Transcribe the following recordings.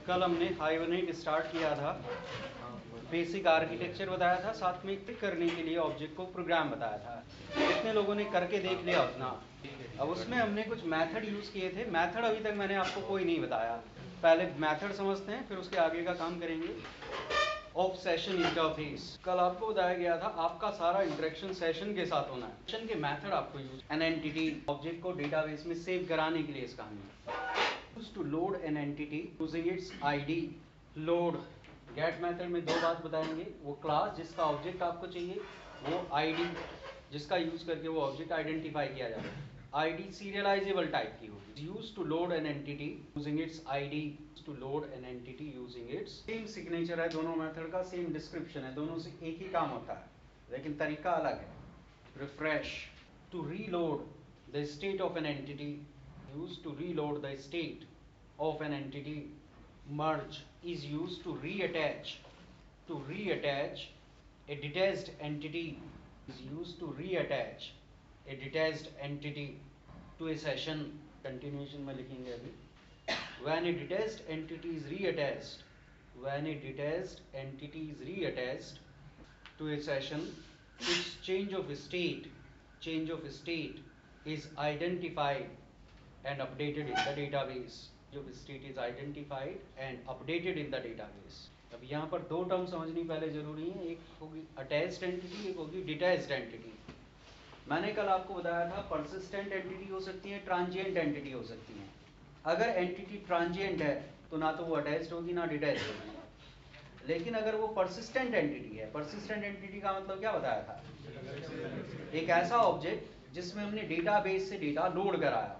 कल हमने hibernate start किया था, बेसिक आर्किटेक्चर बताया था, साथ में क्लिक करने के लिए ऑब्जेक्ट को प्रोग्राम बताया था। कितने लोगों ने करके देख लिया उतना? अब उसमें हमने कुछ मेथड यूज़ किए थे। मेथड अभी तक मैंने आपको कोई नहीं बताया। पहले मेथड समझते हैं, फिर उसके आगे का काम करेंगे। ऑफ सेशन इंटरफेस कल आपको बताया गया था, आपका सारा इंटरेक्शन सेशन के साथ होना है। सेशन के मेथड आपको यूज, एन एंटिटी ऑब्जेक्ट को डेटाबेस में सेव कराने के लिए इसका हमने to load an entity using its ID load get method में दो बात बताएंगे। वो क्लास जिसका ऑब्जेक्ट आपको चाहिए, वो ID जिसका यूज करके वो ऑब्जेक्ट आइडेंटिफाई किया जाए। ID सीरियलाइजेबल टाइप की होगी। Use to load an entity using its ID to load an entity using its. Same signature है दोनों मेथड का, सेम डिस्क्रिप्शन है, दोनों से एक ही काम होता है, लेकिन तरीका अलग है। Refresh to reload the state of an entity, used to reload the state of an entity. Merge is used to reattach a detached entity, is used to reattach a detached entity to a session. Continuation में लिखेंगे अभी। When a detached entity is reattached to a session, its change of state is identified and updated in the database. जो state is identified and updated in the database. अब यहाँ पर दो term समझनी पहले जरूरी है, एक होगी अटैच्ड एंटिटी, एक होगी डिटैच्ड एंटिटी। मैंने कल आपको बताया था परसिस्टेंट एंटिटी हो सकती है, ट्रांजिएंट एंटिटी हो सकती है। अगर एंटिटी ट्रांजिएंट है तो ना तो वो अटैच्ड होगी ना डिटैच्ड होगी। लेकिन अगर वो परसिस्टेंट एंटिटी है, परसिस्टेंट एंटिटी का मतलब क्या बताया था? एक ऐसा ऑब्जेक्ट जिसमें हमने डेटाबेस से डेटा लोड कराया।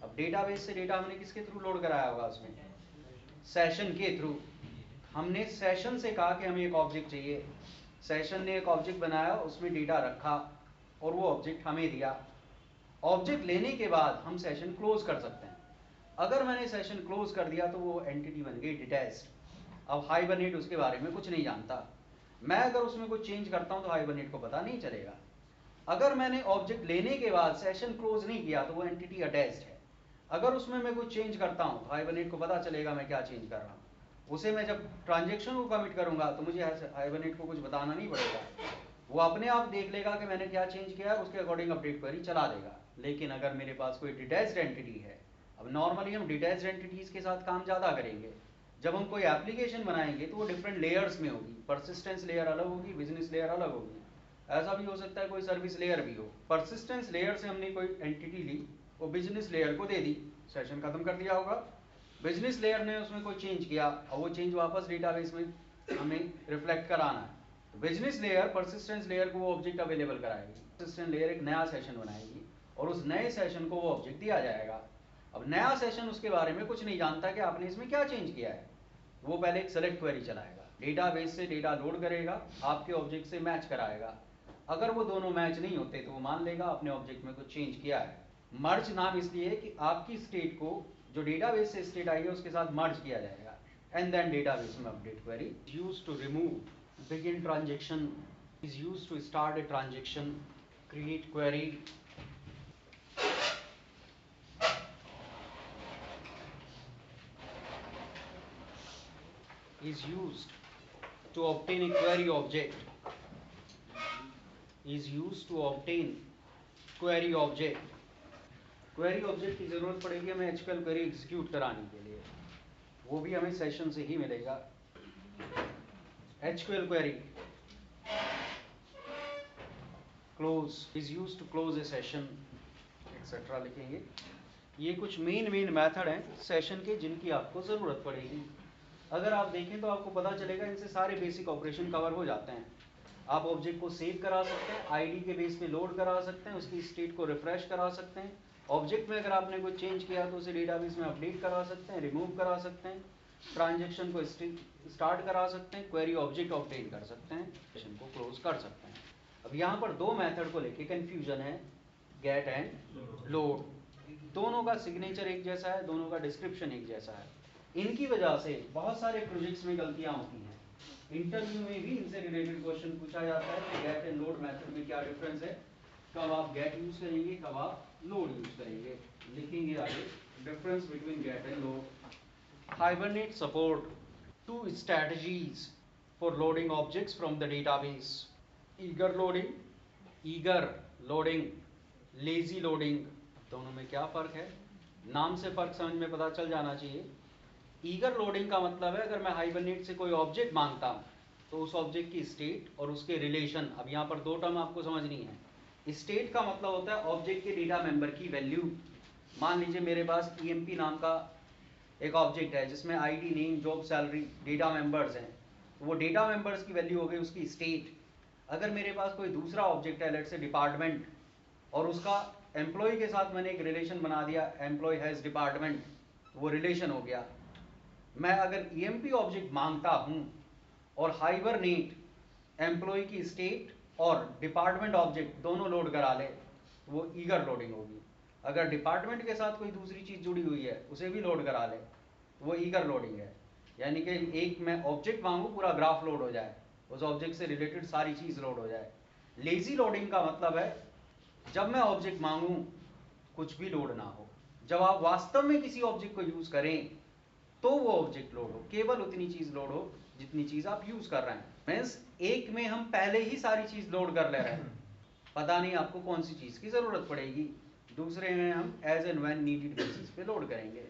अब डेटाबेस से डेटा हमने किसके थ्रू लोड कराया होगा? उसमें सेशन के थ्रू। हमने सेशन से कहा कि हमें एक ऑब्जेक्ट चाहिए, सेशन ने एक ऑब्जेक्ट बनाया, उसमें डेटा रखा और वो ऑब्जेक्ट हमें दिया। ऑब्जेक्ट लेने के बाद हम सेशन क्लोज कर सकते हैं। अगर मैंने सेशन क्लोज कर दिया तो वो एंटिटी बन गई डिटैच्ड। अब हाइबरनेट उसके बारे में कुछ नहीं जानता। मैं अगर उसमें कुछ चेंज करता हूं तो हाइबरनेट को पता नहीं चलेगा। अगर मैंने ऑब्जेक्ट लेने के बाद सेशन क्लोज नहीं किया तो वो एंटिटी अटैच्ड है। अगर उसमें मैं कुछ चेंज करता हूं तो हाइबरनेट को पता चलेगा मैं क्या चेंज कर रहा हूं। उसे मैं जब ट्रांजेक्शन को कमिट करूंगा तो मुझे हाइबरनेट को कुछ बताना नहीं पड़ेगा, वो अपने आप देख लेगा कि मैंने क्या चेंज किया है, उसके अकॉर्डिंग अपडेट क्वेरी चला देगा। लेकिन अगर मेरे पास कोई डिटैच्ड एंटिटी है, अब नॉर्मली हम डिटैच्ड एंटिटीज के साथ काम ज़्यादा करेंगे। जब हम कोई एप्लीकेशन बनाएंगे तो वो डिफरेंट लेयर्स में होगी, परसिस्टेंस लेयर अलग होगी, बिजनेस लेयर अलग होगी। ऐसा भी हो सकता है कोई सर्विस लेयर भी हो। परसिस्टेंस लेयर से हमने कोई एंटिटी ली, वो बिजनेस लेयर को दे दी, सेशन खत्म कर दिया होगा। बिजनेस लेयर ने उसमें कोई चेंज किया और वो चेंज वापस डेटाबेस में हमें रिफ्लेक्ट कराना है, तो बिजनेस लेयर परसिस्टेंस लेयर को वो ऑब्जेक्ट अवेलेबल कराएगी। परसिस्टेंस लेयर एक नया सेशन बनाएगी और उस नए सेशन को वो ऑब्जेक्ट दिया जाएगा। अब नया सेशन उसके बारे में कुछ नहीं जानता कि आपने इसमें क्या चेंज किया है। वो पहले एक सेलेक्ट क्वेरी चलाएगा, डेटाबेस से डेटा लोड करेगा, आपके ऑब्जेक्ट से मैच कराएगा। अगर वो दोनों मैच नहीं होते तो वो मान लेगा आपने ऑब्जेक्ट में कुछ चेंज किया है। मर्ज नाम इसलिए कि आपकी स्टेट को जो डेटाबेस से स्टेट आई है उसके साथ मर्ज किया जाएगा, एंड देन डेटाबेस में update query. Used to remove begin transaction, is used to start a transaction, create query, is used to obtain a query object, is used to obtain query object। Query object की जरूरत पड़ेगी हमें एचक्यूएल query execute कराने के लिए, वो भी हमें सेशन से ही मिलेगा। HQL query close is used to close a session etcetera लिखेंगे। ये कुछ मेन मेथड हैं सेशन के जिनकी आपको ज़रूरत पड़ेगी। अगर आप देखें तो आपको पता चलेगा इनसे सारे बेसिक ऑपरेशन कवर हो जाते हैं। आप ऑब्जेक्ट को सेव करा सकते हैं, आईडी के बेस पे लोड करा सकते हैं, उसकी स्टेट को रिफ्रेश करा सकते हैं। ऑब्जेक्ट में अगर आपने कोई चेंज किया तो उसे डेटाबेस में अपडेट करा सकते हैं, रिमूव करा सकते हैं, ट्रांजेक्शन को स्टार्ट करा सकते हैं, क्वेरी ऑब्जेक्ट ऑब्टेन कर सकते हैं, सेशन को क्लोज कर सकते हैं। अब यहाँ पर दो मेथड को लेके कन्फ्यूजन है, गेट एंड लोड। दोनों का सिग्नेचर एक जैसा है, दोनों का डिस्क्रिप्शन एक जैसा है। इनकी वजह से बहुत सारे प्रोजेक्ट्स में गलतियां होती हैं। इंटरव्यू में भी इनसे रिलेटेड क्वेश्चन पूछा जाता है कि गेट एंड लोड मेथड में क्या डिफरेंस है। कब आप गेट यूज करेंगे, कब आप लोड यूज करेंगे। लिखेंगे आगे difference between get and load. Hibernate support two strategies for loading objects from the database. Eager loading, eager loading, lazy loading, दोनों में क्या फ़र्क है? नाम से फ़र्क समझ में पता चल जाना चाहिए। ईगर लोडिंग का मतलब है अगर मैं हाइबरनेट से कोई ऑब्जेक्ट मांगता हूँ तो उस ऑब्जेक्ट की स्टेट और उसके रिलेशन, अब यहाँ पर दो टर्म आपको समझनी है। स्टेट का मतलब होता है ऑब्जेक्ट के डेटा मेंबर की वैल्यू। मान लीजिए मेरे पास ईएमपी नाम का एक ऑब्जेक्ट है जिसमें ID, name, job, salary data members हैं, तो वो डेटा मेंबर्स की वैल्यू हो गई उसकी स्टेट। अगर मेरे पास कोई दूसरा ऑब्जेक्ट है, लेट्स से डिपार्टमेंट, और उसका एम्प्लॉय के साथ मैंने एक रिलेशन बना दिया, एम्प्लॉय हैज़ डिपार्टमेंट, वो रिलेशन हो गया। मैं अगर ईएमपी ऑब्जेक्ट मांगता हूं और हाइबरनेट एम्प्लॉय की स्टेट और डिपार्टमेंट ऑब्जेक्ट दोनों लोड करा ले, वो ईगर लोडिंग होगी। अगर डिपार्टमेंट के साथ कोई दूसरी चीज़ जुड़ी हुई है उसे भी लोड करा ले, वो ईगर लोडिंग है। यानी कि एक मैं ऑब्जेक्ट मांगू, पूरा ग्राफ लोड हो जाए, उस ऑब्जेक्ट से रिलेटेड सारी चीज़ लोड हो जाए। लेजी लोडिंग का मतलब है जब मैं ऑब्जेक्ट मांगू कुछ भी लोड ना हो। जब आप वास्तव में किसी ऑब्जेक्ट को यूज़ करें तो वो ऑब्जेक्ट लोड हो, केवल उतनी चीज लोड हो जितनी चीज आप यूज कर रहे हैं। मीन्स एक में हम पहले ही सारी चीज लोड कर ले रहे हैं, पता नहीं आपको कौन सी चीज की जरूरत पड़ेगी। दूसरे में हम as and when needed basis पे लोड करेंगे।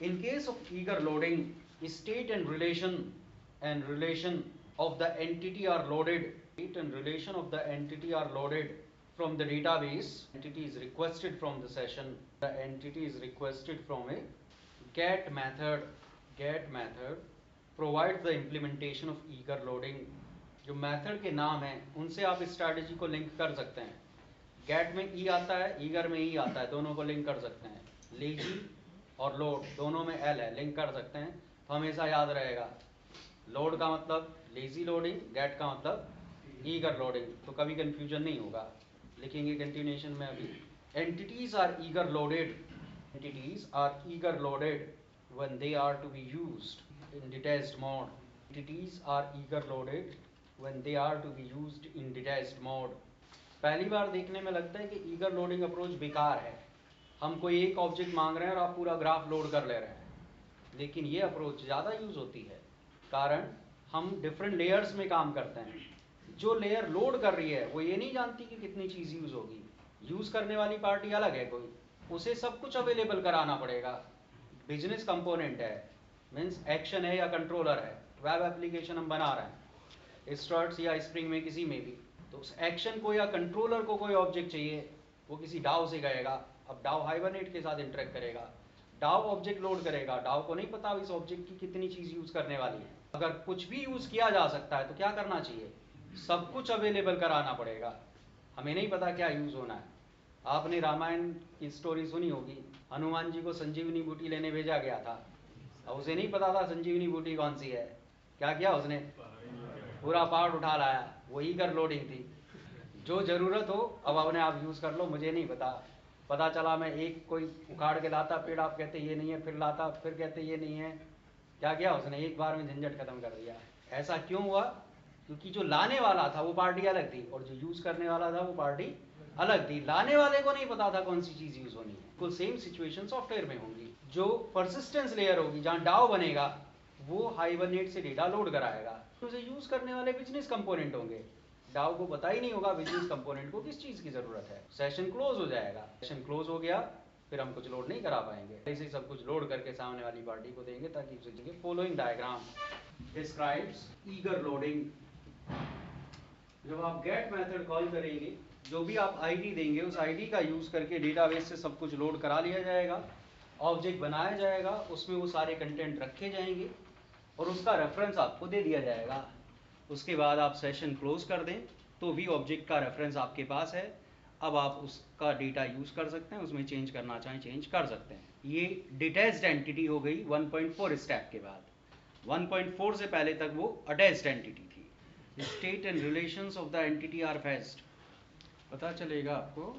In case of eager loading, state and relation of the entity are loaded, state and relation of the entity are loaded from the database. Entity is requested from the session, the entity is requested from a get method provides the implementation of eager loading। जो method के नाम हैं उनसे आप strategy को link कर सकते हैं। गेट में ई आता है, ईगर में ई आता है, दोनों को लिंक कर सकते हैं। लेजी और लोड दोनों में एल है, लिंक कर सकते हैं, तो हमेशा याद रहेगा। लोड का मतलब लेजी लोडिंग, गेट का मतलब ईगर लोडिंग, तो कभी कंफ्यूजन नहीं होगा। लिखेंगे कंटिन्यूएशन में अभी। Entities are eager loaded, entities are eager loaded when they are to be used in detached mode। entities are eager loaded when they are to be used in detached mode। पहली बार देखने में लगता है कि eager loading approach बेकार है, हम कोई एक ऑब्जेक्ट मांग रहे हैं और आप पूरा ग्राफ लोड कर ले रहे हैं, लेकिन ये अप्रोच ज़्यादा यूज होती है। कारण हम डिफरेंट लेयर्स में काम करते हैं। जो लेयर लोड कर रही है वो ये नहीं जानती कि कितनी चीज़ यूज़ होगी, यूज़ करने वाली पार्टी अलग है कोई, उसे सब कुछ अवेलेबल कराना पड़ेगा। बिजनेस कंपोनेंट है, मीन्स एक्शन है या कंट्रोलर है, वेब एप्लीकेशन हम बना रहे हैं स्टर्ट्स या स्प्रिंग में किसी में भी, तो उस एक्शन को या कंट्रोलर को कोई ऑब्जेक्ट चाहिए, वो किसी डाव से गएगा। अब डाव हाइबरनेट के साथ इंटरेक्ट करेगा, डाव ऑब्जेक्ट लोड करेगा, डाव को नहीं पता इस ऑब्जेक्ट की कितनी चीज़ यूज़ करने वाली है। अगर कुछ भी यूज़ किया जा सकता है तो क्या करना चाहिए, सब कुछ अवेलेबल कराना पड़ेगा। हमें नहीं पता क्या यूज़ होना है। आपने रामायण की स्टोरी सुनी होगी, हनुमान जी को संजीवनी बूटी लेने भेजा गया था, अब उसे नहीं पता था संजीवनी बूटी कौन सी है। क्या किया उसने, पूरा पहाड़ उठा लाया, वो ईगर लोडिंग थी। जो ज़रूरत हो अब अपने आप यूज़ कर लो, मुझे नहीं पता चला मैं एक कोई उखाड़ के लाता पेड़, आप कहते ये नहीं है, फिर लाता फिर कहते ये नहीं है। क्या किया उसने, एक बार में झंझट खत्म कर दिया। ऐसा क्यों हुआ, क्योंकि जो लाने वाला था वो पार्टी अलग थी और जो यूज़ करने वाला था वो पार्टी अलग थी। लाने वाले को नहीं पता था कौन सी चीज़ यूज़ होनी है। कुल सेम सिचुएशन सॉफ्टवेयर में होगी। जो परसिस्टेंस लेयर होगी जहाँ डाव बनेगा वो हाइबरनेट से डेटा लोड कराएगा, तो उसे यूज़ करने वाले बिजनेस कंपोनेंट होंगे। डाव को पता ही नहीं होगा बिजनेस कंपोनेंट को किस चीज़ की ज़रूरत है। सेशन क्लोज हो जाएगा, सेशन क्लोज हो गया फिर हम कुछ लोड नहीं करा पाएंगे। ऐसे ही सब कुछ लोड करके सामने वाली पार्टी को देंगे ताकि उसे जगह। Following diagram describes eager loading. जब आप गेट मेथड कॉल करेंगे, जो भी आप आईडी देंगे उस आईडी का यूज़ करके डेटाबेस से सब कुछ लोड करा लिया जाएगा, ऑब्जेक्ट बनाया जाएगा, उसमें वो सारे कंटेंट रखे जाएंगे और उसका रेफरेंस आपको दे दिया जाएगा। उसके बाद आप सेशन क्लोज कर दें तो भी ऑब्जेक्ट का रेफरेंस आपके पास है। अब आप उसका डेटा यूज़ कर सकते हैं, उसमें चेंज करना चाहें चेंज कर सकते हैं। ये डिटैच्ड एंटिटी हो गई 1.4 स्टेप के बाद। 1.4 से पहले तक वो अटैच्ड एंटिटी थी। State and relations of the entity are fetched, पता चलेगा आपको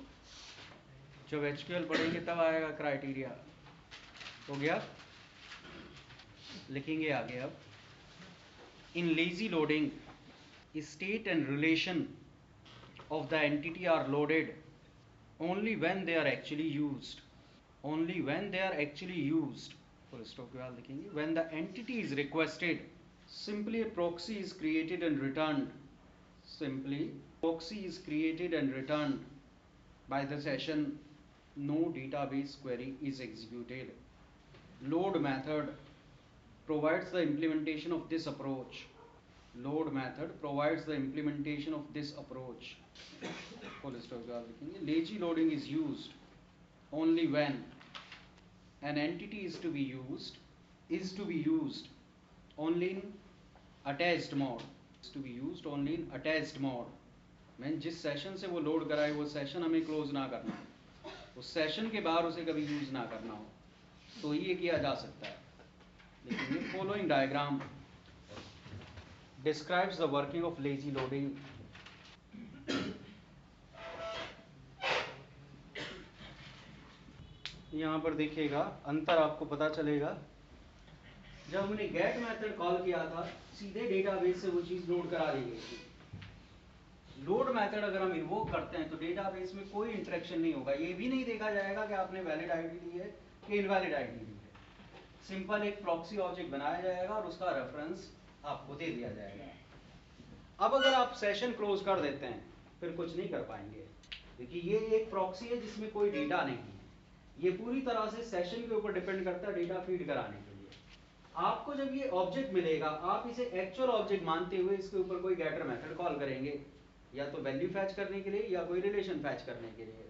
जब एचक्यूएल पढ़ेंगे तब आएगा क्राइटेरिया। हो गया, लिखेंगे आगे अब। In lazy loading, state and relation of the entity are loaded only when they are actually used, only when they are actually used, full stop के बाद लिखेंगे, when the entity is requested, simply a proxy is created and returned, simply proxy is created and returned by the session, no database query is executed. Load method provides the implementation of this approach. Load method provides the implementation of this approach. Lazy loading is used only when an entity is to be used only in attached mode, is to be used only in attached mode. मैं जिस session से वो load कराए वो session हमें close ना करना हो, उस सेशन के बाहर उसे कभी यूज ना करना हो, तो ये किया जा सकता है. लेकिन ये following diagram describes the working of lazy loading. यहाँ पर देखिएगा अंतर आपको पता चलेगा. जब हमने गेट मेथड कॉल किया था सीधे डेटाबेस से वो चीज लोड करा दी गई थी. लोड मेथड अगर हम इन्वोक करते हैं तो डेटाबेस में कोई इंटरेक्शन नहीं होगा. ये भी नहीं देखा जाएगा कि आपने वैलिड आईडी ली है कि इनवैलिड आईडी ली है. सिंपल एक प्रॉक्सी ऑब्जेक्ट बनाया जाएगा और उसका रेफरेंस आपको दे दिया जाएगा. अब अगर आप सेशन क्लोज कर देते हैं फिर कुछ नहीं कर पाएंगे. देखिए ये एक प्रॉक्सी है जिसमें कोई डेटा नहीं है. ये पूरी तरह से सेशन के ऊपर डिपेंड करता है डेटा फीड कराने के लिए. आपको जब ये ऑब्जेक्ट मिलेगा आप इसे एक्चुअल ऑब्जेक्ट मानते हुए इसके ऊपर कोई गेटर मेथड कॉल करेंगे, या तो वैल्यू फैच करने के लिए या कोई रिलेशन फैच करने के लिए.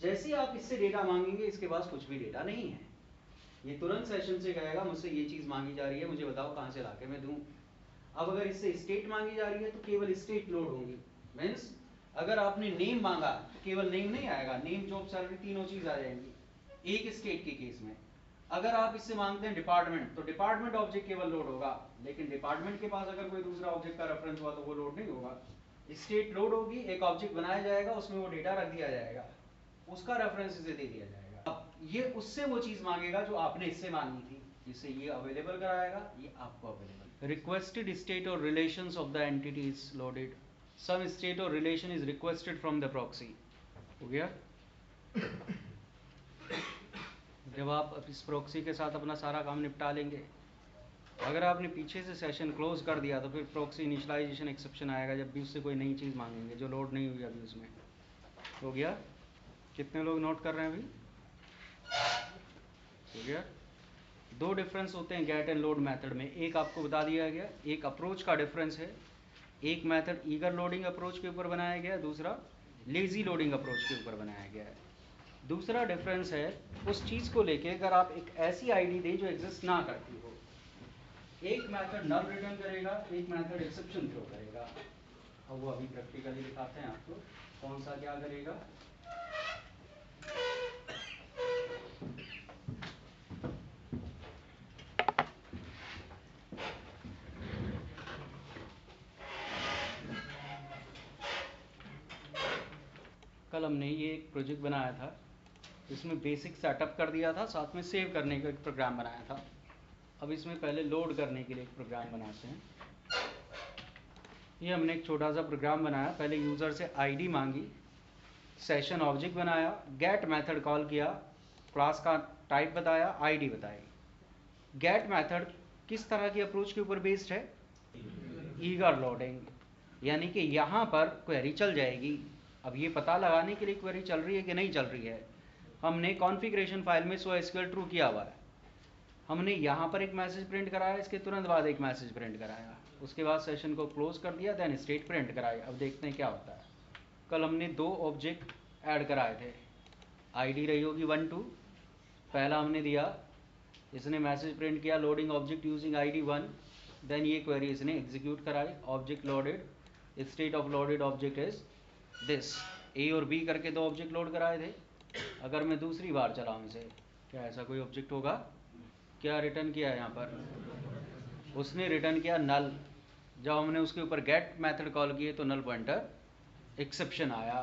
जैसे ही आप इससे डेटा मांगेंगे इसके पास कुछ भी डेटा नहीं है. ये तुरंत सेशन से कहेगा मुझसे ये चीज मांगी जा रही है, मुझे बताओ कहाँ से लाके मैं दूं. अब अगर इससे स्टेट मांगी जा रही है तो केवल स्टेट लोड होंगी. मीन्स अगर आपने नेम मांगा तो केवल नेम नहीं आएगा, नेम जॉब सैलरी तीनों चीज आ जाएंगी एक स्टेट के केस में. अगर आप इससे मांगते हैं डिपार्टमेंट तो डिपार्टमेंट ऑब्जेक्ट केवल लोड होगा, लेकिन डिपार्टमेंट के पास अगर कोई दूसरा ऑब्जेक्ट का रेफरेंस हुआ तो वो लोड नहीं होगा. स्टेट लोड होगी, एक ऑब्जेक्ट बनाया जाएगा, उसमें वो डेटा रख दिया जाएगा, उसका रेफरेंस इसे दे दिया जाएगा. अब ये उससे वो चीज मांगेगा जो आपने इससे मांगी थी, जिससे ये अवेलेबल कराएगा, ये आपको available. Requested state or relations of the entity is loaded. Some state or relation is requested from the proxy. हो गया. जब आप इस प्रॉक्सी के साथ अपना सारा काम निपटा लेंगे, अगर आपने पीछे से सेशन क्लोज कर दिया तो फिर प्रॉक्सी इनिशियलाइजेशन एक्सेप्शन आएगा जब भी उससे कोई नई चीज़ मांगेंगे जो लोड नहीं हुई अभी उसमें. हो गया. कितने लोग नोट कर रहे हैं अभी? हो गया. दो डिफरेंस होते हैं गेट एंड लोड मेथड में. एक आपको बता दिया गया, एक अप्रोच का डिफरेंस है. एक मेथड ईगर लोडिंग अप्रोच के ऊपर बनाया गया है, दूसरा लेजी लोडिंग अप्रोच के ऊपर बनाया गया है. दूसरा डिफरेंस है उस चीज़ को लेके अगर आप एक ऐसी आईडी दें जो एग्जिस्ट ना करती हो. एक मेथड नल रिटर्न करेगा, एक मेथड एक्सेप्शन थ्रो करेगा. अब वो अभी प्रैक्टिकली दिखाते हैं आपको कौन सा क्या करेगा. कल हमने ये एक प्रोजेक्ट बनाया था, इसमें बेसिक सेटअप कर दिया था, साथ में सेव करने का एक प्रोग्राम बनाया था. अब इसमें पहले लोड करने के लिए एक प्रोग्राम बनाते हैं. ये हमने एक छोटा सा प्रोग्राम बनाया. पहले यूज़र से आईडी मांगी, सेशन ऑब्जेक्ट बनाया, गेट मेथड कॉल किया, क्लास का टाइप बताया, आईडी बताई. गेट मेथड किस तरह की अप्रोच के ऊपर बेस्ड है? Eager loading. यानी कि यहाँ पर क्वेरी चल जाएगी. अब ये पता लगाने के लिए क्वेरी चल रही है कि नहीं चल रही है, हमने कॉन्फ़िगरेशन फाइल में सो एसक्यूएल ट्रू किया हुआ है. हमने यहाँ पर एक मैसेज प्रिंट कराया, इसके तुरंत बाद एक मैसेज प्रिंट कराया, उसके बाद सेशन को क्लोज कर दिया, देन स्टेट प्रिंट कराई. अब देखते हैं क्या होता है. कल हमने दो ऑब्जेक्ट ऐड कराए थे, आईडी रही होगी 1 2. पहला हमने दिया, इसने मैसेज प्रिंट किया loading object using ID 1. Then ये क्वेरी इसने एग्जीक्यूट कराई, object loaded, state of loaded object is this. A और बी करके दो ऑब्जेक्ट लोड कराए थे. अगर मैं दूसरी बार चलाऊँ इसे, क्या ऐसा कोई ऑब्जेक्ट होगा? क्या रिटर्न किया यहाँ पर? उसने रिटर्न किया नल. जब हमने उसके ऊपर गेट मेथड कॉल किए तो नल पॉइंटर एक्सेप्शन आया.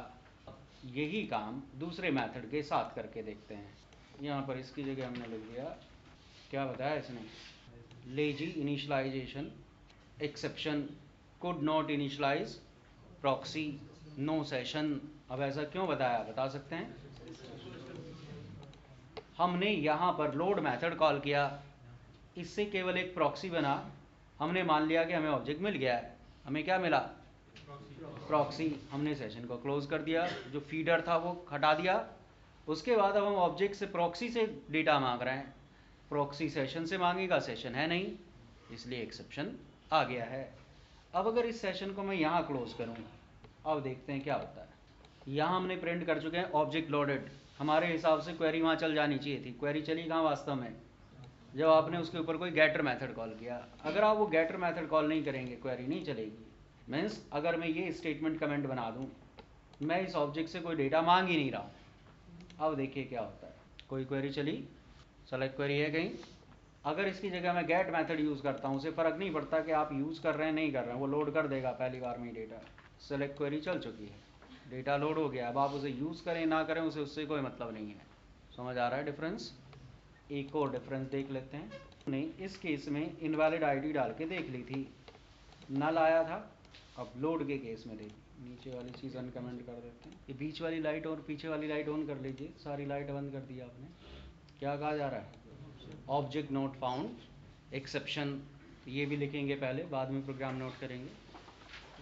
यही काम दूसरे मेथड के साथ करके देखते हैं. यहाँ पर इसकी जगह हमने लिख दिया, क्या बताया इसने? Lazy initialization exception could not initialize proxy no session. अब ऐसा क्यों बताया, बता सकते हैं? हमने यहाँ पर लोड मेथड कॉल किया, इससे केवल एक प्रॉक्सी बना। हमने मान लिया कि हमें ऑब्जेक्ट मिल गया है। हमें क्या मिला? प्रॉक्सी। हमने सेशन को क्लोज कर दिया, जो फीडर था वो हटा दिया। उसके बाद अब हम ऑब्जेक्ट से प्रॉक्सी से डेटा मांग रहे हैं। प्रॉक्सी सेशन से मांगेगा, सेशन है नहीं, इसलिए एक्सेप्शन आ गया है। अब अगर इस सेशन को मैं यहाँ क्लोज करूँ, अब देखते हैं क्या होता है। यहाँ हमने प्रिंट कर चुके हैं ऑब्जेक्ट लोडेड। हमारे हिसाब से क्वेरी वहाँ चल जानी चाहिए थी। क्वेरी चली कहाँ वास्तव में? जब आपने उसके ऊपर कोई गेटर मेथड कॉल किया। अगर आप वो गेटर मेथड कॉल नहीं करेंगे, क्वेरी नहीं चलेगी। मीन्स अगर मैं ये स्टेटमेंट कमेंट बना दूँ, मैं इस ऑब्जेक्ट से कोई डेटा मांग ही नहीं रहा हूँ। अब देखिए क्या होता है। कोई क्वेरी चली, सेलेक्ट क्वेरी है कहीं। अगर इसकी जगह मैं गेट मेथड यूज़ करता हूँ, उसे फ़र्क नहीं पड़ता कि आप यूज़ कर रहे हैं नहीं कर रहे हैं, वो लोड कर देगा पहली बार में ही डेटा। सेलेक्ट क्वेरी चल चुकी है, डेटा लोड हो गया। अब आप उसे यूज़ करें ना करें, उसे उससे कोई मतलब नहीं है। समझ आ रहा है डिफरेंस? एक और डिफरेंस देख लेते हैं। हमने इस केस में इनवैलिड आईडी डाल के देख ली थी, नल आया था। अब लोड के केस में देखिए, नीचे वाली चीज़ अनकमेंट कर देते हैं। ये बीच वाली लाइट और पीछे वाली लाइट ऑन कर लीजिए। सारी लाइट बंद कर दी आपने। क्या कहा जा रहा है? Object not found exception. ये भी लिखेंगे पहले, बाद में प्रोग्राम नोट करेंगे।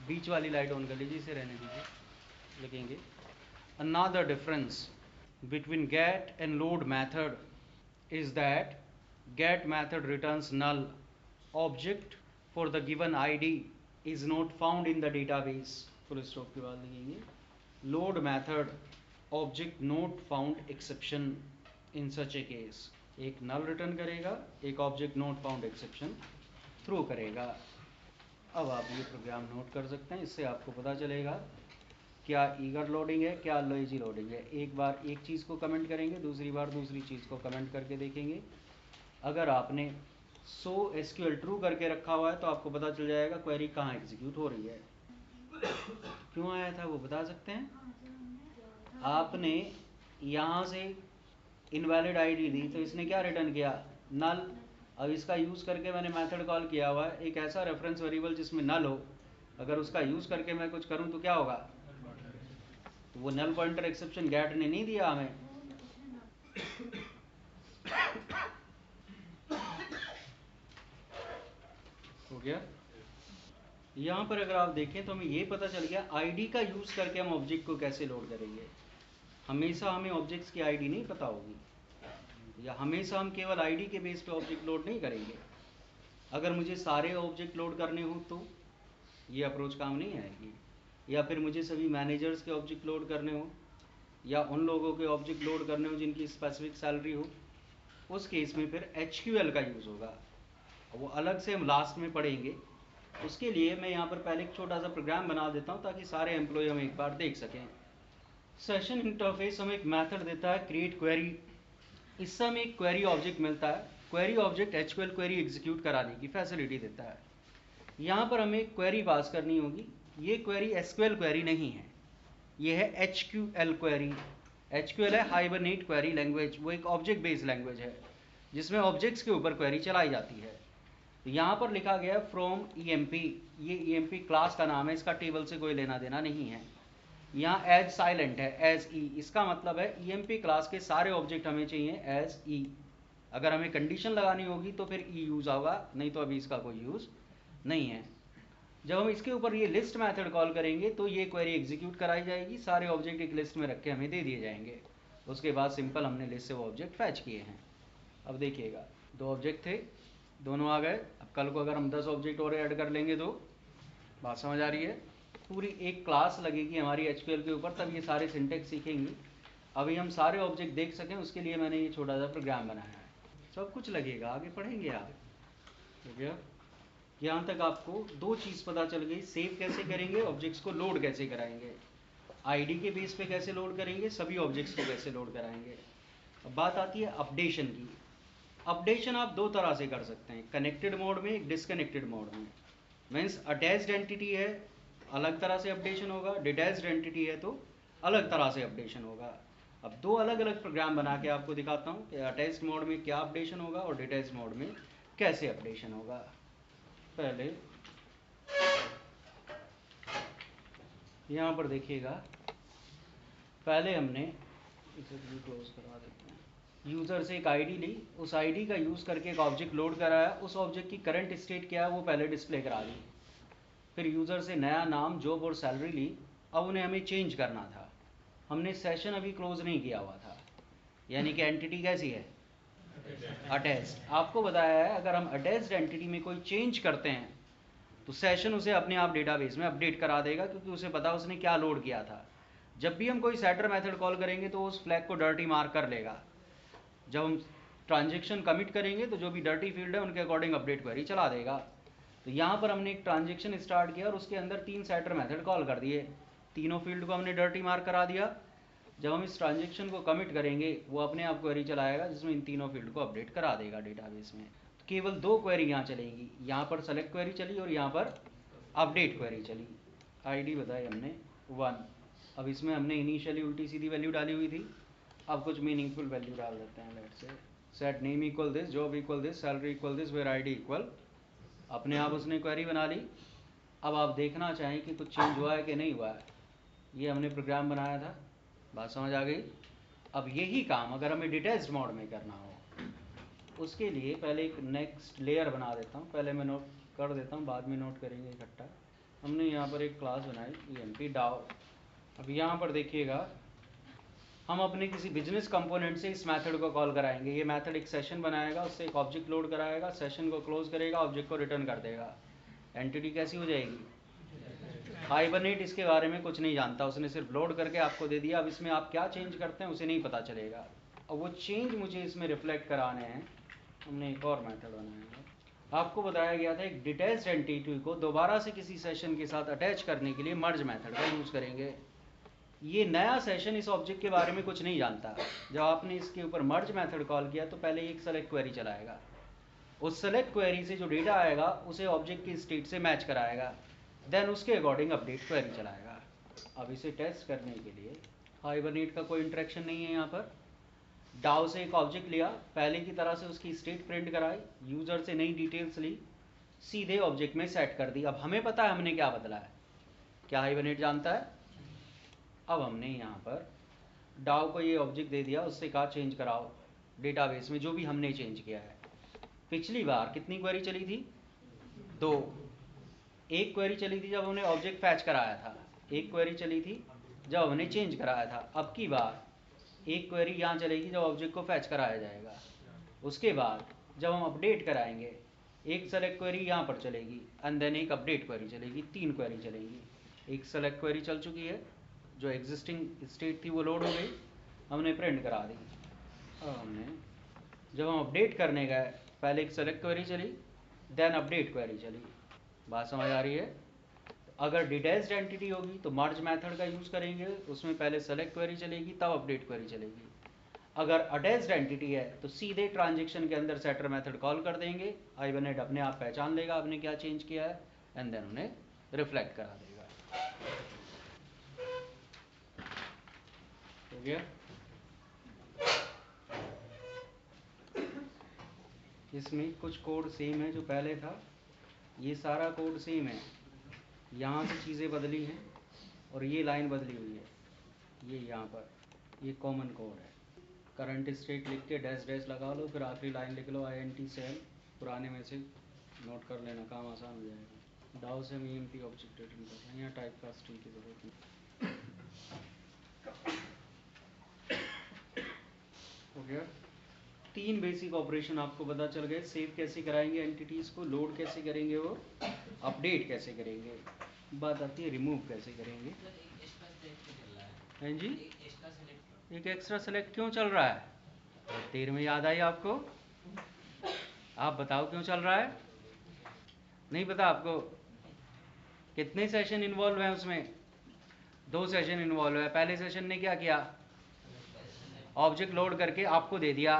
बीच वाली लाइट ऑन कर लीजिए, इसे रहने दीजिए। लिखेंगे another difference between get and load method is that get method returns null object for the given id is not found in the database। full stop के बाद लिखेंगे load method object not found exception in such a case। एक null return करेगा, एक object not found exception throw करेगा। अब आप ये प्रोग्राम नोट कर सकते हैं, इससे आपको पता चलेगा क्या ईगर लोडिंग है, क्या लेजी लोडिंग है। एक बार एक चीज़ को कमेंट करेंगे, दूसरी बार दूसरी चीज़ को कमेंट करके देखेंगे। अगर आपने सो एसक्यूएल ट्रू करके रखा हुआ है तो आपको पता चल जाएगा क्वेरी कहाँ एग्जीक्यूट हो रही है। क्यों आया था वो बता सकते हैं? आपने यहाँ से इनवैलिड आईडी दी तो इसने क्या रिटर्न किया? नल। अब इसका यूज़ करके मैंने मेथड कॉल किया हुआ है, एक ऐसा रेफरेंस वेरिएबल जिसमें नल हो। अगर उसका यूज़ करके मैं कुछ करूँ तो क्या होगा? तो वो नल पॉइंटर एक्सेप्शन गेट ने नहीं दिया हमें। हो गया? यहाँ पर अगर आप देखें तो हमें ये पता चल गया आईडी का यूज़ करके हम ऑब्जेक्ट को कैसे लोड करेंगे। हमेशा हमें ऑब्जेक्ट्स की आईडी नहीं पता होगी, या हमेशा हम केवल आईडी के बेस पे ऑब्जेक्ट लोड नहीं करेंगे। अगर मुझे सारे ऑब्जेक्ट लोड करने हो तो ये अप्रोच काम नहीं आएगी। या फिर मुझे सभी मैनेजर्स के ऑब्जेक्ट लोड करने हो, या उन लोगों के ऑब्जेक्ट लोड करने हो जिनकी स्पेसिफिक सैलरी हो, उस केस में फिर एचक्यूएल का यूज़ होगा। वो अलग से हम लास्ट में पढ़ेंगे। उसके लिए मैं यहाँ पर पहले एक छोटा सा प्रोग्राम बना देता हूँ ताकि सारे एम्प्लॉय हम एक बार देख सकें। सेशन इंटरफेस हमें एक मेथड देता है क्रिएट क्वेरी। इससे हमें एक क्वेरी ऑब्जेक्ट मिलता है। क्वेरी ऑब्जेक्ट एचक्यूएल क्वेरी एग्जीक्यूट कराने की फैसिलिटी देता है। यहाँ पर हमें क्वेरी पास करनी होगी। ये क्वेरी एसक्यूएल क्वेरी नहीं है, ये है एचक्यूएल क्वेरी। एचक्यूएल है हाइबरनेट क्वेरी लैंग्वेज। वो एक ऑब्जेक्ट बेस्ड लैंग्वेज है जिसमें ऑब्जेक्ट्स के ऊपर क्वेरी चलाई जाती है। तो यहाँ पर लिखा गया फ्रॉम ईएमपी। ये ईएमपी क्लास का नाम है, इसका टेबल से कोई लेना देना नहीं है। यहाँ एज साइलेंट है, एज ई। इसका मतलब है ईएमपी क्लास के सारे ऑब्जेक्ट हमें चाहिए एज ई। अगर हमें कंडीशन लगानी होगी तो फिर ई यूज़ होगा, नहीं तो अभी इसका कोई यूज़ नहीं है। जब हम इसके ऊपर ये लिस्ट मेथड कॉल करेंगे तो ये क्वेरी एग्जीक्यूट कराई जाएगी। सारे ऑब्जेक्ट एक लिस्ट में रख के हमें दे दिए जाएंगे। उसके बाद सिंपल हमने लिस्ट से वो ऑब्जेक्ट फैच किए हैं। अब देखिएगा, दो ऑब्जेक्ट थे, दोनों आ गए। अब कल को अगर हम 10 ऑब्जेक्ट और ऐड कर लेंगे तो बात समझ आ रही है? पूरी एक क्लास लगेगी हमारी एचक्यूएल के ऊपर, तब ये सारे सिंटेक्स सीखेंगे। अभी हम सारे ऑब्जेक्ट देख सकें उसके लिए मैंने ये छोटा सा प्रोग्राम बनाया है। सब कुछ लगेगा, आगे पढ़ेंगे आप। ठीक है? यहाँ तक आपको दो चीज़ पता चल गई, सेव कैसे करेंगे, ऑब्जेक्ट्स को लोड कैसे कराएंगे, आईडी के बेस पे कैसे लोड करेंगे, सभी ऑब्जेक्ट्स को कैसे लोड कराएंगे। अब बात आती है अपडेशन की। अपडेशन आप दो तरह से कर सकते हैं, कनेक्टेड मोड में, एक डिसकनेक्टेड मोड में। मीन्स अटैच्ड एंटिटी है अलग तरह से अपडेशन होगा, डिटैच्ड एंटिटी है तो अलग तरह से अपडेशन होगा। अब दो अलग अलग प्रोग्राम बना के आपको दिखाता हूँ कि अटैच्ड मोड में क्या अपडेशन होगा और डिटैच्ड मोड में कैसे अपडेशन होगा। पहले यहाँ पर देखिएगा, पहले हमने इसे भी क्लोज करा देते हैं। यूज़र से एक आईडी ली, उस आईडी का यूज़ करके एक ऑब्जेक्ट लोड कराया, उस ऑब्जेक्ट की करंट स्टेट क्या है वो पहले डिस्प्ले करा दी। फिर यूज़र से नया नाम, जॉब और सैलरी ली। अब उन्हें हमें चेंज करना था। हमने सेशन अभी क्लोज नहीं किया हुआ था, यानी कि एंटिटी कैसी है, अटैच्ड। आपको बताया है अगर हम अटैच्ड एंटिटी में कोई चेंज करते हैं तो सेशन उसे अपने आप डेटाबेस में अपडेट करा देगा, क्योंकि उसे पता उसने क्या लोड किया था। जब भी हम कोई सेटर मेथड कॉल करेंगे तो उस फ्लैग को डर्टी मार्क कर लेगा। जब हम ट्रांजेक्शन कमिट करेंगे तो जो भी डर्टी फील्ड है उनके अकॉर्डिंग अपडेट क्वेरी चला देगा। तो यहाँ पर हमने एक ट्रांजेक्शन स्टार्ट किया और उसके अंदर 3 सेटर मेथड कॉल कर दिए, तीनों फील्ड को हमने डर्टी मार्क करा दिया। जब हम इस ट्रांजेक्शन को कमिट करेंगे वो अपने आप क्वेरी चलाएगा जिसमें इन तीनों फील्ड को अपडेट करा देगा डेटाबेस में। तो केवल 2 क्वेरी यहाँ चलेंगी, यहाँ पर सेलेक्ट क्वेरी चली और यहाँ पर अपडेट क्वेरी चली। आईडी बताई हमने 1। अब इसमें हमने इनिशियली उल्टी सीधी वैल्यू डाली हुई थी, अब कुछ मीनिंगफुल वैल्यू डाल देते हैं। Let's say set name equal this, job equal this, salary equal this, where ID equal. अपने आप उसने क्वेरी बना ली। अब आप देखना चाहें कि कुछ चेंज हुआ है कि नहीं हुआ है, ये हमने प्रोग्राम बनाया था, बात समझ आ गई। अब यही काम अगर हमें डिटेल्ड मोड में करना हो, उसके लिए पहले एक नेक्स्ट लेयर बना देता हूँ। पहले मैं नोट कर देता हूँ, बाद में नोट करेंगे इकट्ठा। हमने यहाँ पर एक क्लास बनाई EMP DAO। अब यहाँ पर देखिएगा हम अपने किसी बिजनेस कंपोनेंट से इस मेथड को कॉल कराएंगे। ये मेथड एक सेशन बनाएगा, उससे एक ऑब्जेक्ट लोड कराएगा, सेशन को क्लोज करेगा, ऑब्जेक्ट को रिटर्न कर देगा। एंटिटी कैसी हो जाएगी, हाइबरनेट इसके बारे में कुछ नहीं जानता, उसने सिर्फ लोड करके आपको दे दिया। अब इसमें आप क्या चेंज करते हैं उसे नहीं पता चलेगा। अब वो चेंज मुझे इसमें रिफ्लेक्ट कराने हैं, हमने एक और मेथड बनाया। आपको बताया गया था एक डिटेल्ड एंटिटी को दोबारा से किसी सेशन के साथ अटैच करने के लिए मर्ज मेथड का यूज़ करेंगे। ये नया सेशन इस ऑब्जेक्ट के बारे में कुछ नहीं जानता। जब आपने इसके ऊपर मर्ज मेथड कॉल किया तो पहले एक सेलेक्ट क्वेरी चलाएगा, उस सेलेक्ट क्वेरी से जो डेटा आएगा उसे ऑब्जेक्ट की स्टेट से मैच कराएगा, देन उसके अकॉर्डिंग अपडेट क्वेरी चलाएगा। अब इसे टेस्ट करने के लिए हाइबरनेट का कोई इंटरेक्शन नहीं है। यहाँ पर डाउ से एक ऑब्जेक्ट लिया, पहले की तरह से उसकी स्टेट प्रिंट कराई, यूज़र से नई डिटेल्स ली, सीधे ऑब्जेक्ट में सेट कर दी। अब हमें पता है हमने क्या बदला है, क्या हाइबरनेट जानता है। अब हमने यहाँ पर डाउ को ये ऑब्जेक्ट दे दिया, उससे कहा चेंज कराओ डेटाबेस में जो भी हमने चेंज किया है। पिछली बार कितनी क्वेरी चली थी, 2। एक क्वेरी चली थी जब हमने ऑब्जेक्ट फैच कराया था, एक क्वेरी चली थी जब हमने चेंज कराया था। अब की बार एक क्वेरी यहाँ चलेगी जब ऑब्जेक्ट को फैच कराया जाएगा। उसके बाद जब हम अपडेट कराएंगे एक सेलेक्ट क्वेरी यहाँ पर चलेगी एंड देन एक अपडेट क्वेरी चलेगी, 3 क्वेरी चलेंगी। एक सेलेक्ट क्वेरी चल चुकी है, जो एग्जिस्टिंग स्टेट थी वो लोड हो गई, हमने प्रिंट करा दी। अब हमने जब हम अपडेट करने गए पहले एक सेलेक्ट क्वेरी चली, देन अपडेट क्वेरी चली। बात समझ आ रही है। अगर डिटेल्ड एंटिटी होगी तो मर्ज मेथड का यूज़ करेंगे, उसमें पहले सेलेक्ट क्वेरी चलेगी तब अपडेट क्वेरी चलेगी। अगर अटैच्ड एंटिटी है तो सीधे ट्रांजेक्शन के अंदर सेटर मेथड कॉल कर देंगे, हाइबरनेट अपने आप पहचान लेगा आपने क्या चेंज किया है एंड देन उन्हें रिफ्लेक्ट करा देगा। हो गया। इसमें कुछ कोड सेम है जो पहले था, ये सारा कोड सेम है, यहाँ से चीज़ें बदली हैं और ये लाइन बदली हुई है। ये यहाँ पर ये कॉमन कोड है। करंट स्टेट लिख के डैश डैश लगा लो, फिर आखिरी लाइन लिख लो INT सेल, पुराने में से नोट कर लेना, काम आसान हो जाएगा। डाउ से हम EMP ऑब्जेक्ट रिटर्न कर रहे हैं, यहाँ टाइप कास्टिंग की जरूरत नहीं। हो गया। 3 बेसिक ऑपरेशन आपको पता चल गए। सेव कैसे कराएंगे एंटिटीज़ को, लोड कैसे करेंगे वो, अपडेट कैसे करेंगे, बात आती है रिमूव कैसे करेंगे। हैं जी, एक एक्स्ट्रा सेलेक्ट क्यों चल रहा है, देर में याद आई आपको, आप बताओ क्यों चल रहा है। नहीं पता आपको। कितने सेशन इन्वॉल्व हैं उसमें, 2 सेशन इन्वॉल्व है। पहले सेशन ने क्या किया, ऑब्जेक्ट लोड करके आपको दे दिया,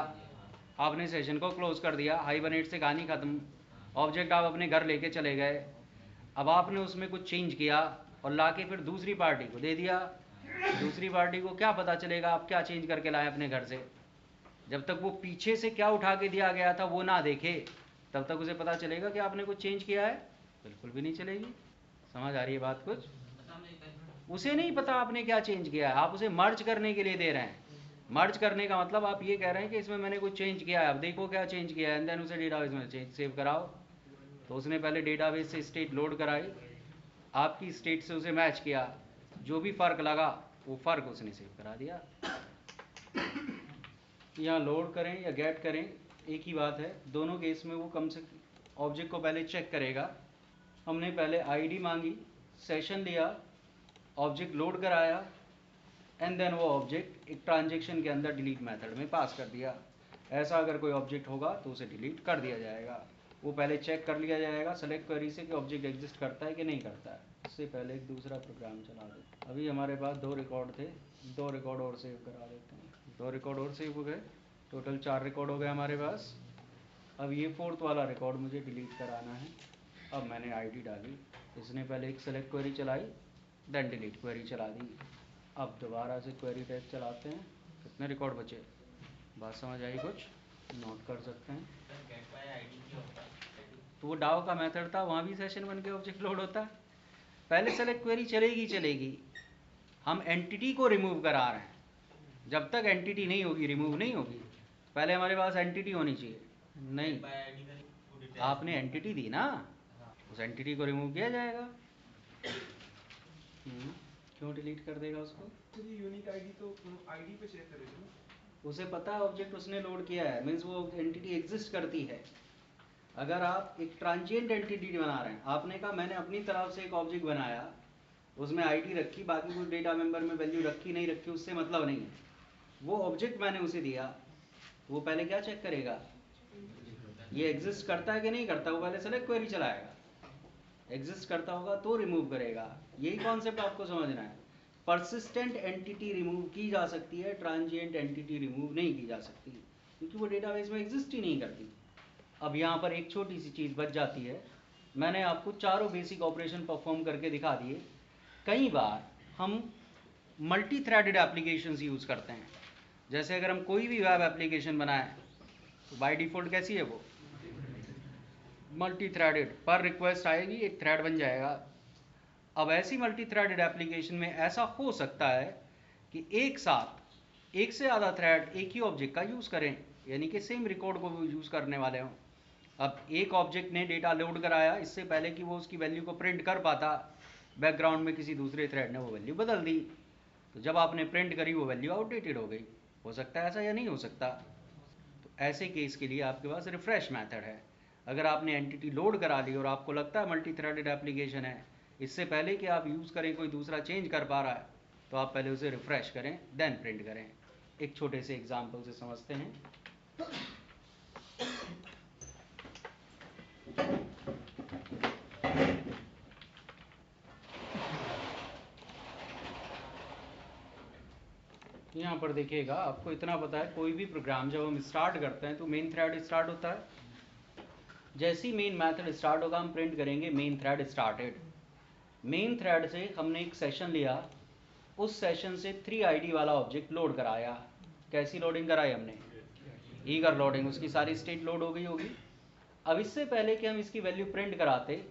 आपने सेशन को क्लोज कर दिया, हाइबरनेट से कहानी खत्म, ऑब्जेक्ट आप अपने घर लेके चले गए। अब आपने उसमें कुछ चेंज किया और लाके फिर दूसरी पार्टी को दे दिया। दूसरी पार्टी को क्या पता चलेगा आप क्या चेंज करके लाए अपने घर से, जब तक वो पीछे से क्या उठा के दिया गया था वो ना देखे तब तक उसे पता चलेगा कि आपने कुछ चेंज किया है, बिल्कुल भी नहीं चलेगी। समझ आ रही है बात कुछ, उसे नहीं पता आपने क्या चेंज किया है, आप उसे मर्ज करने के लिए दे रहे हैं। मर्ज करने का मतलब आप ये कह रहे हैं कि इसमें मैंने कुछ चेंज किया है, अब देखो क्या चेंज किया है, एंड देन उसे डेटाबेस में सेव कराओ। तो उसने पहले डेटाबेस से स्टेट लोड कराई, आपकी स्टेट से उसे मैच किया, जो भी फ़र्क लगा वो फ़र्क उसने सेव करा दिया। यहाँ लोड करें या गेट करें एक ही बात है, दोनों केस में वो कम से ऑब्जेक्ट को पहले चेक करेगा। हमने पहले आईडी मांगी, सेशन लिया, ऑब्जेक्ट लोड कराया, एंड देन वो ऑब्जेक्ट एक ट्रांजेक्शन के अंदर डिलीट मेथड में पास कर दिया। ऐसा अगर कोई ऑब्जेक्ट होगा तो उसे डिलीट कर दिया जाएगा। वो पहले चेक कर लिया जाएगा सेलेक्ट क्वेरी से कि ऑब्जेक्ट एग्जिस्ट करता है कि नहीं करता है। इससे पहले एक दूसरा प्रोग्राम चला दे। अभी हमारे पास 2 रिकॉर्ड थे, 2 रिकॉर्ड और सेव करा देते हैं। 2 रिकॉर्ड और सेव हो गए, टोटल 4 रिकॉर्ड हो गए हमारे पास। अब ये 4th वाला रिकॉर्ड मुझे डिलीट कराना है। अब मैंने आईडी डाली, इसने पहले एक सेलेक्ट क्वेरी चलाई, देन डिलीट क्वेरी चला दी। अब दोबारा से क्वेरी टैग चलाते हैं, कितने रिकॉर्ड बचे, बात समझ आई कुछ, नोट कर सकते हैं। तो वो डाउ का मेथड था, वहाँ भी सेशन बन के ऑब्जेक्ट लोड होता है। पहले सेलेक्ट क्वेरी चलेगी, हम एंटिटी को रिमूव करा रहे हैं, जब तक एंटिटी नहीं होगी रिमूव नहीं होगी। पहले हमारे पास एंटिटी होनी चाहिए, नहीं आपने एंटिटी दी ना, उस एंटिटी को रिमूव किया जाएगा। क्यों डिलीट कर देगा उसको? यूनिक आईडी तो आईडी पे चेक करेगा, उसे पता है ऑब्जेक्ट उसने लोड किया है, मीन्स वो एंटिटी एग्जिस्ट करती है। अगर आप एक ट्रांजिएंट एंटिटी बना रहे हैं, आपने कहा मैंने अपनी तरफ से एक ऑब्जेक्ट बनाया, उसमें आईडी रखी, बाकी कुछ डेटा मेंबर में वैल्यू रखी नहीं रखी उससे मतलब नहीं है, वो ऑब्जेक्ट मैंने उसे दिया, वो पहले क्या चेक करेगा, ये एग्जिस्ट करता है कि नहीं करता। वो पहले सेलेक्ट क्वेरी चलाएगा, एग्जिस्ट करता होगा तो रिमूव करेगा। यही कॉन्सेप्ट आपको समझना है। परसिस्टेंट एंटिटी रिमूव की जा सकती है, ट्रांजिएंट एंटिटी रिमूव नहीं की जा सकती, क्योंकि वो डेटाबेस में एग्जिस्ट ही नहीं करती। अब यहाँ पर एक छोटी सी चीज़ बच जाती है, मैंने आपको चारों बेसिक ऑपरेशन परफॉर्म करके दिखा दिए। कई बार हम मल्टी थ्रेडेड एप्लीकेशंस यूज़ करते हैं, जैसे अगर हम कोई भी वेब एप्लीकेशन बनाएं तो बाय डिफ़ॉल्ट कैसी है वो, मल्टी थ्रेडेड, पर रिक्वेस्ट आएगी एक थ्रेड बन जाएगा। अब ऐसी मल्टी थ्रेडेड एप्लीकेशन में ऐसा हो सकता है कि एक साथ एक से ज़्यादा थ्रेड एक ही ऑब्जेक्ट का यूज़ करें, यानी कि सेम रिकॉर्ड को यूज़ करने वाले हों। अब एक ऑब्जेक्ट ने डेटा लोड कराया, इससे पहले कि वो उसकी वैल्यू को प्रिंट कर पाता, बैकग्राउंड में किसी दूसरे थ्रेड ने वो वैल्यू बदल दी, तो जब आपने प्रिंट करी वो वैल्यू आउटडेटेड हो गई। हो सकता है ऐसा या नहीं हो सकता? तो ऐसे केस के लिए आपके पास रिफ्रेश मेथड है। अगर आपने एंटिटी लोड करा ली और आपको लगता है मल्टी थ्रेडेड एप्लीकेशन है, इससे पहले कि आप यूज़ करें कोई दूसरा चेंज कर पा रहा है, तो आप पहले उसे रिफ्रेश करें देन प्रिंट करें। एक छोटे से एग्जाम्पल से समझते हैं। यहाँ पर देखिएगा, आपको इतना पता है कोई भी प्रोग्राम जब हम स्टार्ट करते हैं तो मेन थ्रेड स्टार्ट होता है। जैसे ही मेन मेथड स्टार्ट होगा हम प्रिंट करेंगे main thread started. Main thread से हमने एक सेशन लिया, उस सेशन से 3 आईडी वाला ऑब्जेक्ट लोड कराया। कैसी लोडिंग कराई हमने, ईगर लोडिंग, उसकी सारी स्टेट लोड हो गई होगी। अब इससे पहले कि हम इसकी वैल्यू प्रिंट कराते,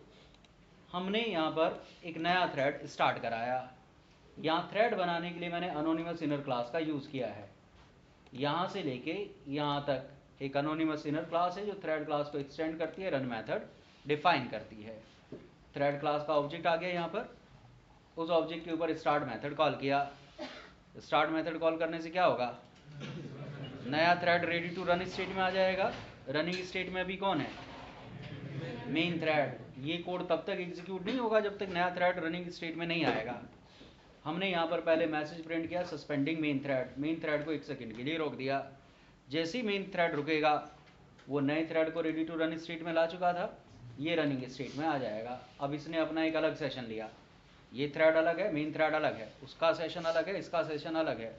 हमने यहाँ पर एक नया थ्रेड स्टार्ट कराया। यहाँ थ्रेड बनाने के लिए मैंने अनोनिमस इनर क्लास का यूज़ किया है। यहाँ से लेके यहाँ तक एक अनोनिमस इनर क्लास है जो थ्रेड क्लास को एक्सटेंड करती है, रन मेथड डिफाइन करती है। थ्रेड क्लास का ऑब्जेक्ट आ गया यहाँ पर, उस ऑब्जेक्ट के ऊपर स्टार्ट मेथड कॉल किया। स्टार्ट मेथड कॉल करने से क्या होगा, नया thread ready to run state में आ जाएगा। रनिंग स्टेट में अभी कौन है, मेन थ्रेड। ये कोड तब तक एग्जीक्यूट नहीं होगा जब तक नया थ्रेड रनिंग स्टेट में नहीं आएगा। हमने यहाँ पर पहले मैसेज प्रिंट किया suspending main thread, main thread को 1 सेकंड के लिए रोक दिया। जैसे ही मेन थ्रेड रुकेगा वो नए थ्रेड को रेडी टू रन स्टेट में ला चुका था, ये रनिंग स्टेट में आ जाएगा। अब इसने अपना एक अलग सेशन लिया, ये थ्रेड अलग है, मेन थ्रेड अलग है, उसका सेशन अलग है, इसका सेशन अलग है।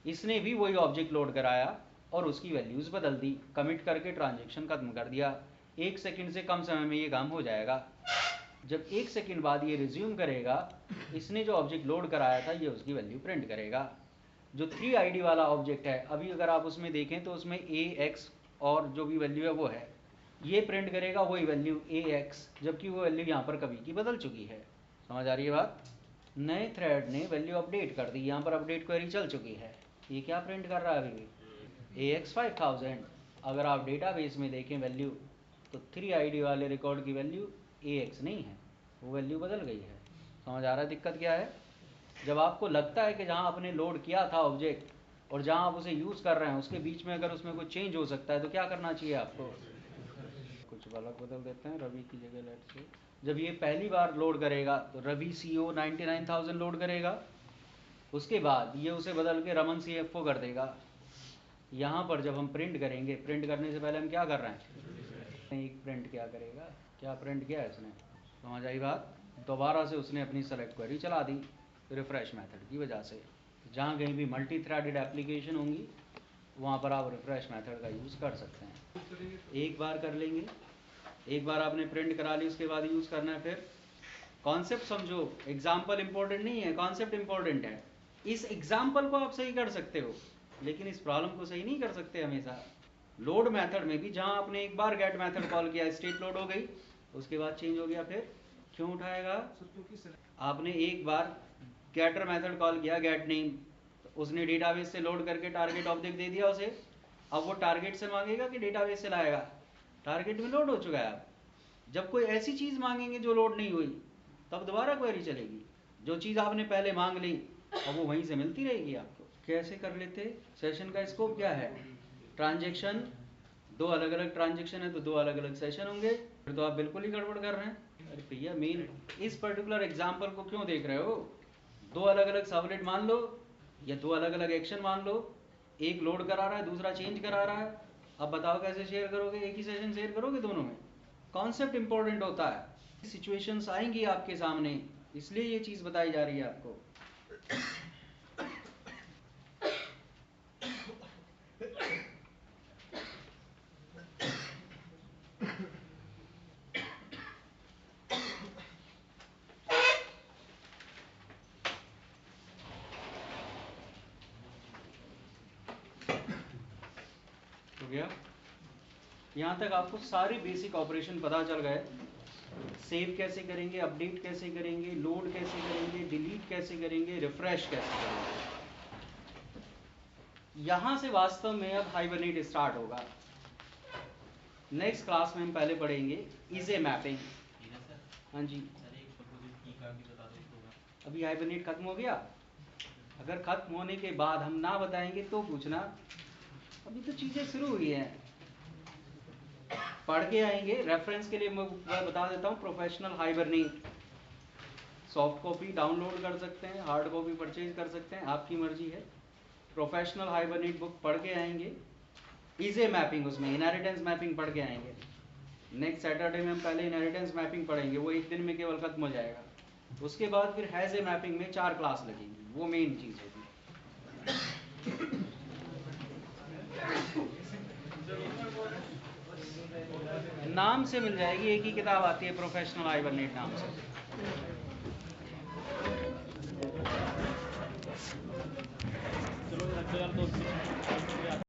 इसने भी वही ऑब्जेक्ट लोड कराया और उसकी वैल्यूज़ बदल दी, कमिट करके ट्रांजेक्शन खत्म कर दिया। 1 सेकंड से कम समय में ये काम हो जाएगा। जब 1 सेकंड बाद ये रिज्यूम करेगा, इसने जो ऑब्जेक्ट लोड कराया था ये उसकी वैल्यू प्रिंट करेगा। जो 3 आईडी वाला ऑब्जेक्ट है, अभी अगर आप उसमें देखें तो उसमें AX और जो भी वैल्यू है वो है, ये प्रिंट करेगा वही वैल्यू AX, जबकि वो वैल्यू यहाँ पर कभी की बदल चुकी है। समझ आ रही है बात? नए थ्रेड ने वैल्यू अपडेट कर दी, यहाँ पर अपडेट क्वेरी चल चुकी है। ये क्या प्रिंट कर रहा है अभी भी AX 5000। अगर आप डेटाबेस में देखें वैल्यू तो 3 ID वाले रिकॉर्ड की वैल्यू AX नहीं है, वो वैल्यू बदल गई है। समझ आ रहा है दिक्कत क्या है? जब आपको लगता है कि जहाँ आपने लोड किया था ऑब्जेक्ट और जहाँ आप उसे यूज़ कर रहे हैं उसके बीच में अगर उसमें कोई चेंज हो सकता है तो क्या करना चाहिए आपको? कुछ अलग बदल देते हैं, रवि की जगह लेट से जब ये पहली बार लोड करेगा तो रवि CO 99,000 लोड करेगा, उसके बाद ये उसे बदल के रमन CFO कर देगा। यहाँ पर जब हम प्रिंट करेंगे, प्रिंट करने से पहले हम क्या कर रहे हैं? एक प्रिंट क्या करेगा, क्या प्रिंट किया है इसने, समझ आई बात? दोबारा से उसने अपनी सेलेक्ट क्वेरी चला दी रिफ़्रेश मेथड की वजह से। जहाँ कहीं भी मल्टी थ्रेडेड एप्लीकेशन होंगी वहाँ पर आप रिफ़्रेश मेथड का यूज़ कर सकते हैं। एक बार कर लेंगे, एक बार आपने प्रिंट करा ली उसके बाद यूज़ करना है। फिर कॉन्सेप्ट समझो, एग्जाम्पल इंपॉर्टेंट नहीं है, कॉन्सेप्ट इंपॉर्टेंट है। इस एग्जाम्पल को आप सही कर सकते हो लेकिन इस प्रॉब्लम को सही नहीं कर सकते हमेशा। लोड मेथड में भी जहां आपने एक बार गेट मेथड कॉल किया, स्टेट लोड हो गई, उसके बाद चेंज हो गया, फिर क्यों उठाएगा? आपने एक बार गेटर मेथड कॉल किया, गेट नेम, उसने डेटाबेस से लोड करके टारगेट ऑब्जेक्ट दे दिया उसे। अब वो टारगेट से मांगेगा कि डेटाबेस से लाएगा? टारगेट में लोड हो चुका है। अब जब कोई ऐसी चीज़ मांगेंगे जो लोड नहीं हुई तब दोबारा क्वेरी चलेगी। जो चीज़ आपने पहले मांग ली अब वो वहीं से मिलती रहेगी आपको। कैसे कर लेते? सेशन का स्कोप क्या है? ट्रांजेक्शन, दो अलग अलग ट्रांजेक्शन है तो दो अलग अलग सेशन होंगे, फिर तो आप बिल्कुल ही गड़बड़ कर रहे हैं। अरे भैया मेन इस पर्टिकुलर एग्जाम्पल को क्यों देख रहे हो? दो अलग अलग सर्वलेट मान लो या दो अलग अलग एक्शन मान लो, एक लोड करा रहा है दूसरा चेंज करा रहा है। अब बताओ कैसे शेयर करोगे? एक ही सेशन शेयर करोगे दोनों में? कॉन्सेप्ट इंपॉर्टेंट होता है, सिचुएशंस आएंगी आपके सामने, इसलिए ये चीज़ बताई जा रही है आपको। हो गया? यहाँ तक आपको सारे बेसिक ऑपरेशन पता चल गए। सेव कैसे करेंगे, अपडेट कैसे करेंगे, लोड कैसे करेंगे, डिलीट कैसे करेंगे, रिफ्रेश कैसे करेंगे। यहाँ से वास्तव में अब हाइबरनेट स्टार्ट होगा। नेक्स्ट क्लास में हम पहले पढ़ेंगे इजे मैपिंग। हाँ जी, अभी हाइबरनेट खत्म हो गया? अगर खत्म होने के बाद हम ना बताएंगे तो पूछना, अभी तो चीज़ें शुरू हुई हैं। पढ़ के आएंगे। रेफरेंस के लिए मैं बता देता हूँ, professional hibernate soft copy download कर सकते हैं, हार्ड कॉपी परचेज कर सकते हैं, आपकी मर्जी है। प्रोफेशनल हाइबरनेट बुक पढ़ के आएंगे। इजे मैपिंग, उसमें इनहेरिटेंस मैपिंग पढ़ के आएंगे। नेक्स्ट सैटरडे में हम पहले इनहेरिटेंस मैपिंग पढ़ेंगे, वो एक दिन में केवल खत्म हो जाएगा। उसके बाद फिर हैज़ ए मैपिंग में 4 क्लास लगेंगी, वो मेन चीज़ होगी। नाम से मिल जाएगी, एक ही किताब आती है प्रोफेशनल हाइबरनेट नाम से।